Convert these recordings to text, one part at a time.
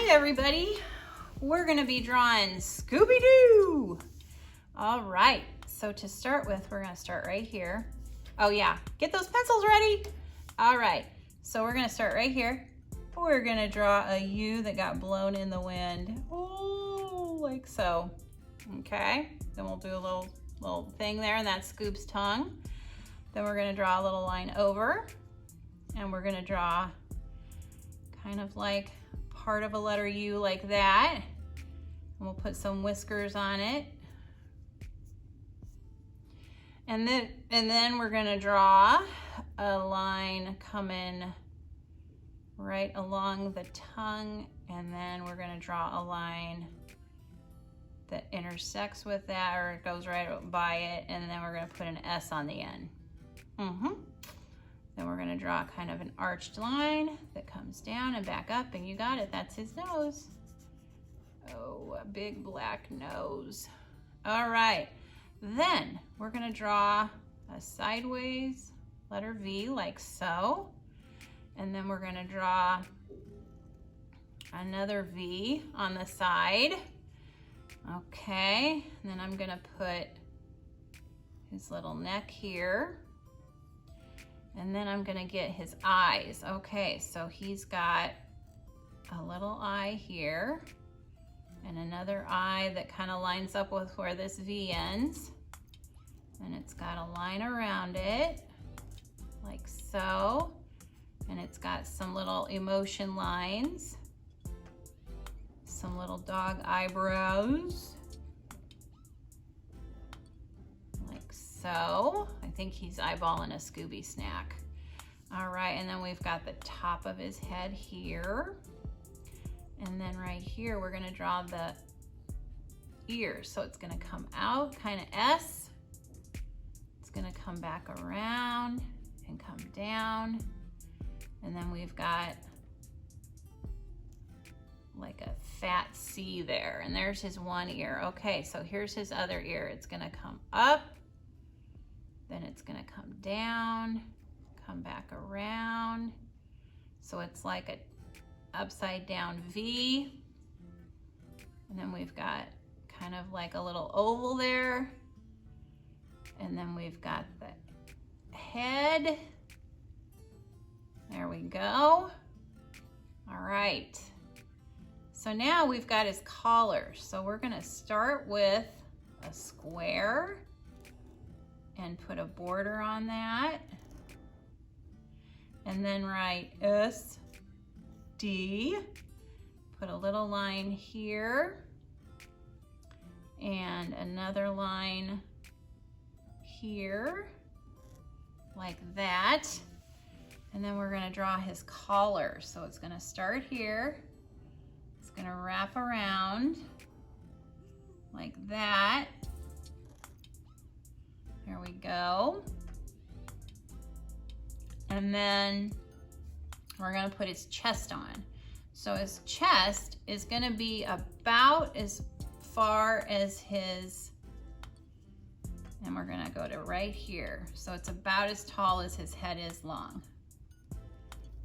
Hi everybody, we're going to be drawing Scooby Doo. All right, so to start with, we're going to start right here. Oh yeah, get those pencils ready. All right, so we're going to start right here. We're going to draw a U that got blown in the wind. Oh, like so. Okay, then we'll do a little thing there, and that's Scoop's tongue. Then we're going to draw a little line over, and we're going to draw kind of like part of a letter U like that. And we'll put some whiskers on it. And then we're gonna draw a line coming right along the tongue, and then we're gonna draw a line that intersects with that, or it goes right by it, and then we're gonna put an S on the end. Then we're gonna draw kind of an arched line that comes down and back up, and you got it, that's his nose. Oh, a big black nose. All right, then we're gonna draw a sideways letter V like so, and then we're gonna draw another V on the side. Okay, and then I'm gonna put his little neck here. And then I'm gonna get his eyes. Okay, so he's got a little eye here and another eye that kind of lines up with where this V ends. And it's got a line around it, like so. And it's got some little emotion lines, some little dog eyebrows, like so. I think he's eyeballing a Scooby snack. All right, and then we've got the top of his head here. And then right here, we're gonna draw the ears. So it's gonna come out, kind of S. It's gonna come back around and come down. And then we've got like a fat C there. And there's his one ear. Okay, so here's his other ear. It's gonna come up, then it's gonna come down, come back around. So it's like a upside down V. And then we've got kind of like a little oval there. And then we've got the head. There we go. All right. So now we've got his collar. So we're gonna start with a square and put a border on that. And then write SD, put a little line here and another line here, like that. And then we're gonna draw his collar. So it's gonna start here, it's gonna wrap around like that. There we go. And then we're gonna put his chest on. So his chest is gonna be about as far as his, and we're gonna go to right here. So it's about as tall as his head is long.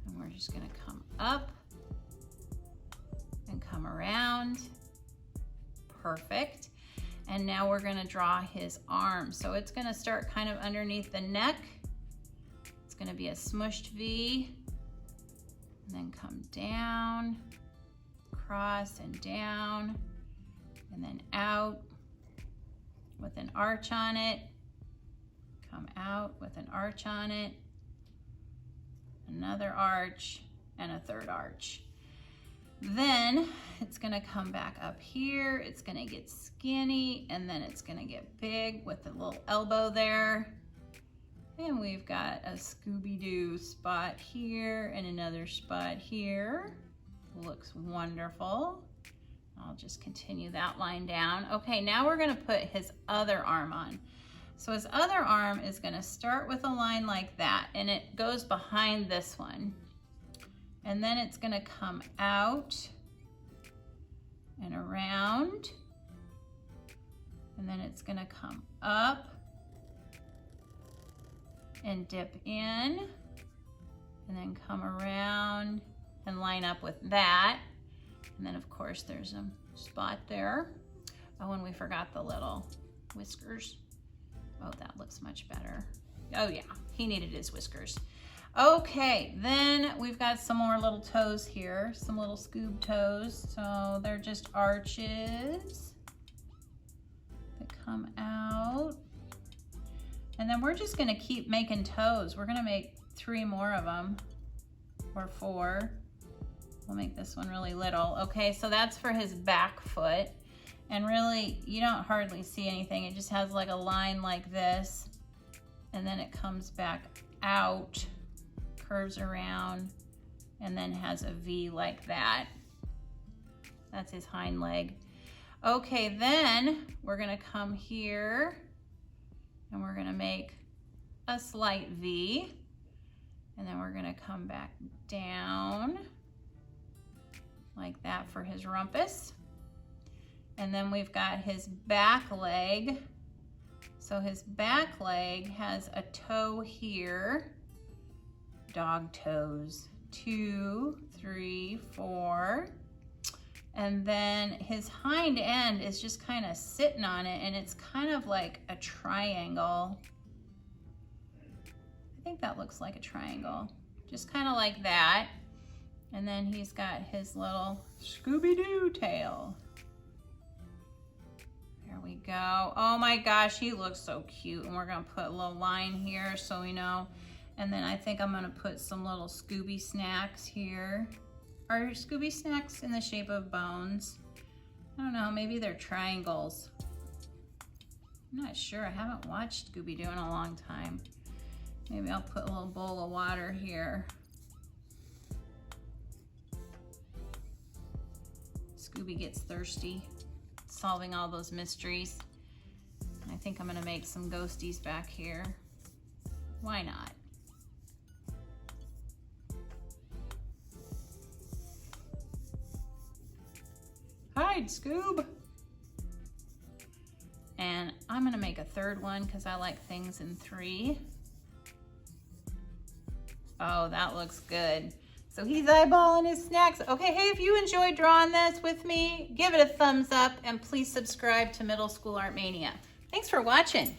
And we're just gonna come up and come around. Perfect. And now we're gonna draw his arm. So it's gonna start kind of underneath the neck. It's gonna be a smushed V, and then come down, cross and down, and then out with an arch on it, come out with an arch on it, another arch, and a third arch. Then it's gonna come back up here, it's gonna get skinny, and then it's gonna get big with a little elbow there. And we've got a Scooby Doo spot here and another spot here. Looks wonderful. I'll just continue that line down. Okay, now we're gonna put his other arm on. So his other arm is gonna start with a line like that, and it goes behind this one. And then it's gonna come out and around, and then it's gonna come up and dip in, and then come around and line up with that. And then of course there's a spot there. Oh, and we forgot the little whiskers. Oh, that looks much better. Oh yeah, he needed his whiskers. Okay, then we've got some more little toes here, some little Scoob toes. So they're just arches that come out. And then we're just gonna keep making toes. We're gonna make 3 more of them, or 4. We'll make this one really little. Okay, so that's for his back foot. And really, you don't hardly see anything. It just has like a line like this. And then it comes back out, curves around, and then has a V like that. That's his hind leg. Okay, then we're gonna come here and we're gonna make a slight V. And then we're gonna come back down like that for his rumpus. And then we've got his back leg. So his back leg has a toe here. Dog toes, 2, 3, 4. And then his hind end is just kind of sitting on it, and it's kind of like a triangle. I think that looks like a triangle, just kind of like that. And then he's got his little Scooby Doo tail. There we go. Oh my gosh, he looks so cute. And we're gonna put a little line here so we know. And then I think I'm gonna put some little Scooby snacks here. Are Scooby snacks in the shape of bones? I don't know, maybe they're triangles. I'm not sure, I haven't watched Scooby Doo in a long time. Maybe I'll put a little bowl of water here. Scooby gets thirsty, solving all those mysteries. I think I'm gonna make some ghosties back here. Why not? Hide, Scoob! And I'm gonna make a 3rd one because I like things in 3. Oh, that looks good. So he's eyeballing his snacks. Okay, hey, if you enjoyed drawing this with me, give it a thumbs up and please subscribe to Middle School Art Mania. Thanks for watching.